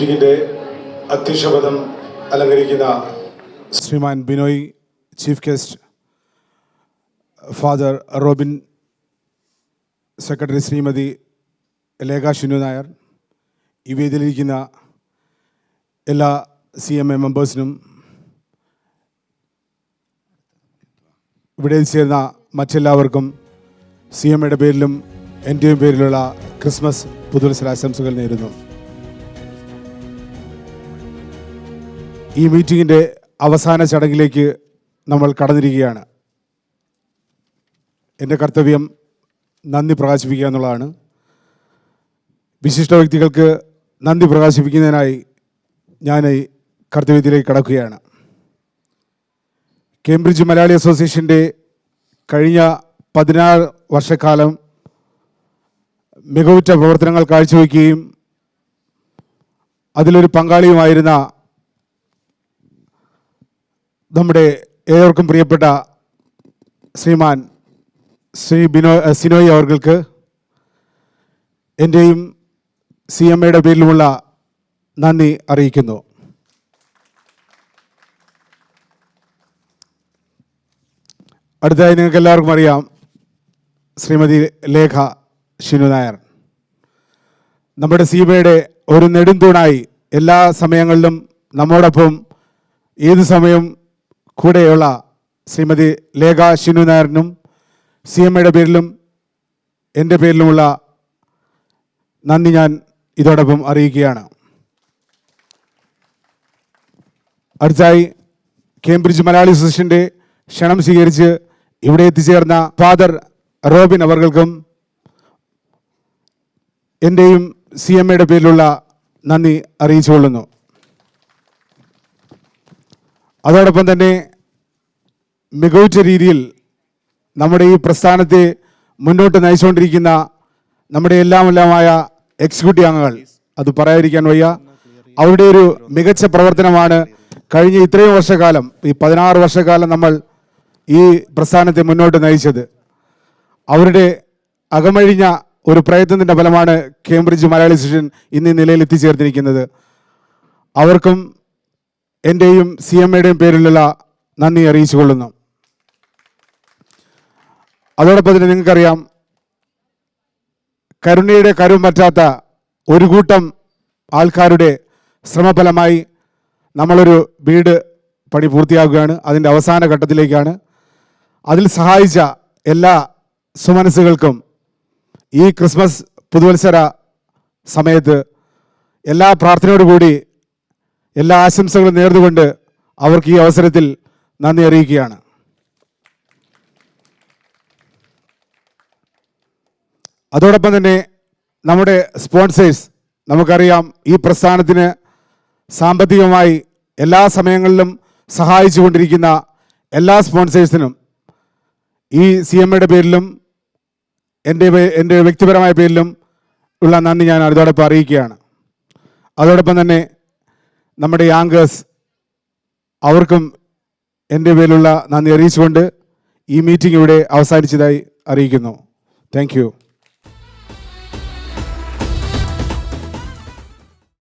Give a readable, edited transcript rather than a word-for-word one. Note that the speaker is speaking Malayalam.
മീറ്റിംഗിൻ്റെ അധ്യക്ഷപദം അലങ്കരിക്കുന്ന Shriman Binoy, chief guest father Robin, secretary Shrimati Lekha Shinu Nair, ഈ വേദിയിലിരിക്കുന്ന എല്ലാ CMA മെമ്പേഴ്സിനും, ഇവിടെ ചേർന്ന മറ്റെല്ലാവർക്കും CMAയുടെ പേരിലും എൻ്റെയും പേരിലുള്ള ക്രിസ്മസ് പുതുവത്സരാശംസകൾ നേരുന്നു. ഈ മീറ്റിങ്ങിൻ്റെ അവസാന ചടങ്ങിലേക്ക് നമ്മൾ കടന്നിരിക്കുകയാണ്. എൻ്റെ കർത്തവ്യം നന്ദി പ്രകാശിപ്പിക്കുക എന്നുള്ളതാണ്. വിശിഷ്ട വ്യക്തികൾക്ക് നന്ദി പ്രകാശിപ്പിക്കുന്നതിനായി ഞാൻ ഈ കർത്തവ്യത്തിലേക്ക് കടക്കുകയാണ്. കേംബ്രിഡ്ജ് മലയാളി അസോസിയേഷൻ്റെ കഴിഞ്ഞ 16 വർഷക്കാലം മികവുറ്റ പ്രവർത്തനങ്ങൾ കാഴ്ചവെക്കുകയും അതിലൊരു പങ്കാളിയുമായിരുന്ന നമ്മുടെ ഏവർക്കും പ്രിയപ്പെട്ട ശ്രീ സിനോയ് അവർക്ക് എൻ്റെയും CMAയുടെ പേരിലുമുള്ള നന്ദി അറിയിക്കുന്നു. അടുത്തതായി നിങ്ങൾക്ക് എല്ലാവർക്കും അറിയാം, ശ്രീമതി ലേഖ ഷിനു നായർ നമ്മുടെ CMAയുടെ ഒരു നെടുംതൂണായി എല്ലാ സമയങ്ങളിലും നമ്മോടൊപ്പം ഏത് സമയം കൂടെയുള്ള ശ്രീമതി ലേഖ ഷിനു നായറിനും CMAയുടെ പേരിലും എൻ്റെ പേരിലുമുള്ള നന്ദി ഞാൻ ഇതോടൊപ്പം അറിയിക്കുകയാണ്. അടുത്തായി കേംബ്രിഡ്ജ് മലയാളി അസോസിയേഷൻ്റെ ക്ഷണം സ്വീകരിച്ച് ഇവിടെ എത്തിച്ചേർന്ന ഫാദർ റോബിൻ അവർക്കും എൻ്റെയും CMAയുടെ പേരിലുള്ള നന്ദി അറിയിച്ചുകൊള്ളുന്നു. അതോടൊപ്പം തന്നെ മികവുറ്റ രീതിയിൽ നമ്മുടെ ഈ പ്രസ്ഥാനത്തെ മുന്നോട്ട് നയിച്ചുകൊണ്ടിരിക്കുന്ന നമ്മുടെ എല്ലാമായ എക്സിക്യൂട്ടീവ് അംഗങ്ങൾ, അത് പറയാതിരിക്കാൻ വയ്യ, അവരുടെ ഒരു മികച്ച പ്രവർത്തനമാണ് കഴിഞ്ഞ ഇത്രയും വർഷക്കാലം, ഈ 16 വർഷക്കാലം നമ്മൾ ഈ പ്രസ്ഥാനത്തെ മുന്നോട്ട് നയിച്ചത്. അവരുടെ അകമഴിഞ്ഞ ഒരു പ്രയത്നത്തിൻ്റെ ഫലമാണ് കേംബ്രിഡ്ജ് മലയാളി അസോസിയേഷൻ ഇന്ന് ഈ നിലയിൽ എത്തിച്ചേർത്തിരിക്കുന്നത്. അവർക്കും എൻ്റെയും CMAയുടെയും പേരിലുള്ള നന്ദി അറിയിച്ചുകൊള്ളുന്നു. അതോടൊപ്പം തന്നെ നിങ്ങൾക്കറിയാം, കരുണയുടെ കരുവും പറ്റാത്ത ഒരു കൂട്ടം ആൾക്കാരുടെ ശ്രമഫലമായി നമ്മളൊരു വീട് പണി പൂർത്തിയാക്കുകയാണ്. അതിൻ്റെ അവസാന ഘട്ടത്തിലേക്കാണ്. അതിൽ സഹായിച്ച എല്ലാ സുമനസ്സുകൾക്കും ഈ ക്രിസ്മസ് പുതുവത്സര സമയത്ത് എല്ലാ പ്രാർത്ഥനയോടുകൂടി എല്ലാ ആശംസകളും നേർന്നുകൊണ്ട് അവർക്ക് ഈ അവസരത്തിൽ നന്ദി അറിയിക്കുകയാണ്. അതോടൊപ്പം തന്നെ നമ്മുടെ സ്പോൺസേഴ്സ്, നമുക്കറിയാം ഈ പ്രസ്ഥാനത്തിന് സാമ്പത്തികമായി എല്ലാ സമയങ്ങളിലും സഹായിച്ചു കൊണ്ടിരിക്കുന്ന എല്ലാ സ്പോൺസേഴ്സിനും ഈ CMAയുടെ പേരിലും എൻ്റെ വ്യക്തിപരമായ പേരിലും ഉള്ള നന്ദി ഞാൻ അതോടൊപ്പം അറിയിക്കുകയാണ്. അതോടൊപ്പം തന്നെ നമ്മുടെ യാങ്കേഴ്സ്, അവർക്കും എൻ്റെ പേരിലുള്ള നന്ദി അറിയിച്ചുകൊണ്ട് ഈ മീറ്റിംഗ് ഇവിടെ അവസാനിച്ചതായി അറിയിക്കുന്നു. Thank you.